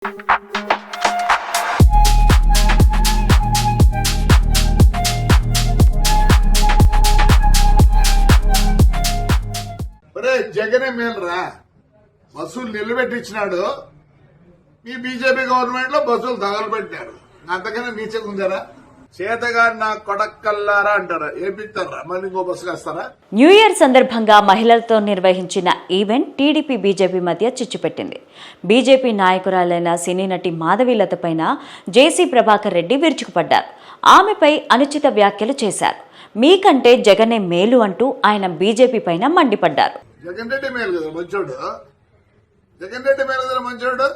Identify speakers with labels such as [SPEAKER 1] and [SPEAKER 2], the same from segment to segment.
[SPEAKER 1] జగనే మేలురా, బస్సులు నిలబెట్టించినాడు. మీ బీజేపీ గవర్నమెంట్ లో బస్సులు తగలబెట్టారు. అంతకన్నా నీచగా ఉందారా? చేతగాని నా కొడక్కల్లారా అంటారా? ఏపిస్తారా? మళ్ళీ ఇంకో బస్సు కాస్తారా?
[SPEAKER 2] న్యూ ఇయర్ సందర్భంగా మహిళలతో నిర్వహించిన ఈవెంట్ టీడీపీ బీజేపీ మధ్య చిచ్చుపెట్టింది. బీజేపీ నాయకురాలైన సినీ నటి మాధవీలత పైన జేసీ ప్రభాకర్ రెడ్డి విరుచుకుపడ్డారు. ఆమెపై అనుచిత వ్యాఖ్యలు చేశారు. మీకంటే జగనే మేలు అంటూ ఆయన బీజేపీ పైన మండిపడ్డారు.
[SPEAKER 1] జగన్ రెడ్డి మేలు కదా మంచోడు, జగన్ రెడ్డి మేలు కదా మంచోడు.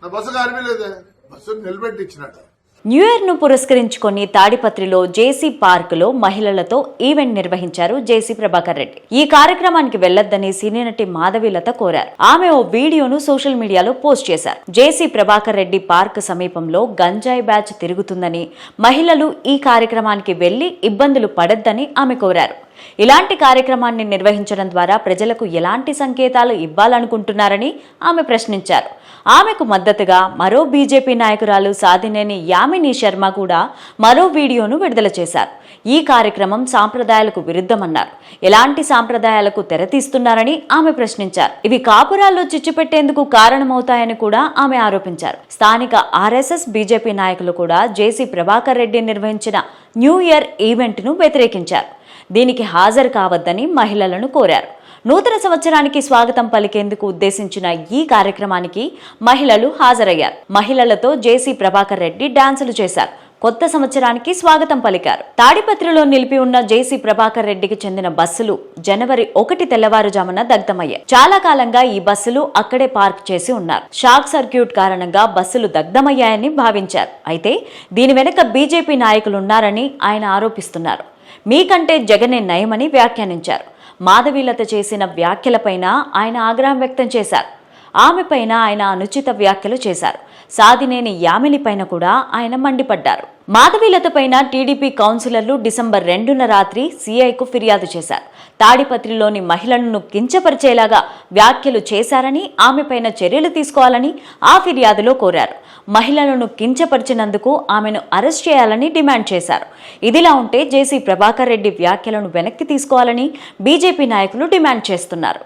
[SPEAKER 1] నా బస్సు ఆర్మీలేదే, బస్సు నిలబెట్టించినట్టు.
[SPEAKER 2] న్యూ ఇయర్ ను పురస్కరించుకొని తాడిపత్రిలో జేసీ పార్క్ లో మహిళలతో ఈవెంట్ నిర్వహించారు జేసీ ప్రభాకర్ రెడ్డి. ఈ కార్యక్రమానికి వెళ్లొద్దని సినీ నటి మాధవీలత కోరారు. ఆమె ఓ వీడియోను సోషల్ మీడియాలో పోస్ట్ చేశారు. జేసీ ప్రభాకర్ రెడ్డి పార్క్ సమీపంలో గంజాయి బ్యాచ్ తిరుగుతుందని, మహిళలు ఈ కార్యక్రమానికి వెళ్లి ఇబ్బందులు పడొద్దని ఆమె కోరారు. ఇలాంటి కార్యక్రమాన్ని నిర్వహించడం ద్వారా ప్రజలకు ఎలాంటి సంకేతాలు ఇవ్వాలనుకుంటున్నారని ఆమె ప్రశ్నించారు. ఆమెకు మద్దతుగా మరో బీజేపీ నాయకురాలు సాధినేని యామిని శర్మ కూడా మరో వీడియోను విడుదల చేశారు. ఈ కార్యక్రమం సాంప్రదాయాలకు విరుద్ధమన్నారు. ఎలాంటి సాంప్రదాయాలకు తెరతీస్తున్నారని ఆమె ప్రశ్నించారు. ఇవి కాపురాల్లో చిచ్చుపెట్టేందుకు కారణమవుతాయని కూడా ఆమె ఆరోపించారు. స్థానిక ఆర్ఎస్ఎస్ బీజేపీ నాయకులు కూడా జేసీ ప్రభాకర్ రెడ్డి నిర్వహించిన న్యూ ఇయర్ ఈవెంట్ ను వ్యతిరేకించారు. దీనికి హాజరు కావద్దని మహిళలను కోరారు. నూతన సంవత్సరానికి స్వాగతం పలికేందుకు ఉద్దేశించిన ఈ కార్యక్రమానికి మహిళలు హాజరయ్యారు. మహిళలతో జేసీ ప్రభాకర్ రెడ్డి డాన్సులు చేశారు. కొత్త సంవత్సరానికి స్వాగతం పలికారు. తాడిపత్రిలో నిలిపి ఉన్న జేసీ ప్రభాకర్ రెడ్డికి చెందిన బస్సులు జనవరి 1 తెల్లవారుజామున దగ్ధమయ్యాయి. చాలా కాలంగా ఈ బస్సులు అక్కడే పార్క్ చేసి ఉన్నారు. షాక్ సర్క్యూట్ కారణంగా బస్సులు దగ్ధమయ్యాయని భావించారు. అయితే దీని వెనుక బీజేపీ నాయకులున్నారని ఆయన ఆరోపిస్తున్నారు. మీకంటే జగనే నయమని వ్యాఖ్యానించారు. మాధవీలత చేసిన వ్యాఖ్యలపైన ఆయన ఆగ్రహం వ్యక్తం చేశారు. ఆమెపైన ఆయన అనుచిత వ్యాఖ్యలు చేశారు. సాధినేని యామినిపైన కూడా ఆయన మండిపడ్డారు. మాధవీలతపైన టీడీపీ కౌన్సిలర్లు డిసెంబర్ 2న రాత్రి సీఐకు ఫిర్యాదు చేశారు. తాడిపత్రిలోని మహిళలను కించపరిచేలాగా వ్యాఖ్యలు చేశారని, ఆమెపైన చర్యలు తీసుకోవాలని ఆ ఫిర్యాదులో కోరారు. మహిళలను కించపరిచినందుకు ఆమెను అరెస్ట్ చేయాలని డిమాండ్ చేశారు. ఇదిలా ఉంటే జేసీ ప్రభాకర్ రెడ్డి వ్యాఖ్యలను వెనక్కి తీసుకోవాలని బీజేపీ నాయకులు డిమాండ్ చేస్తున్నారు.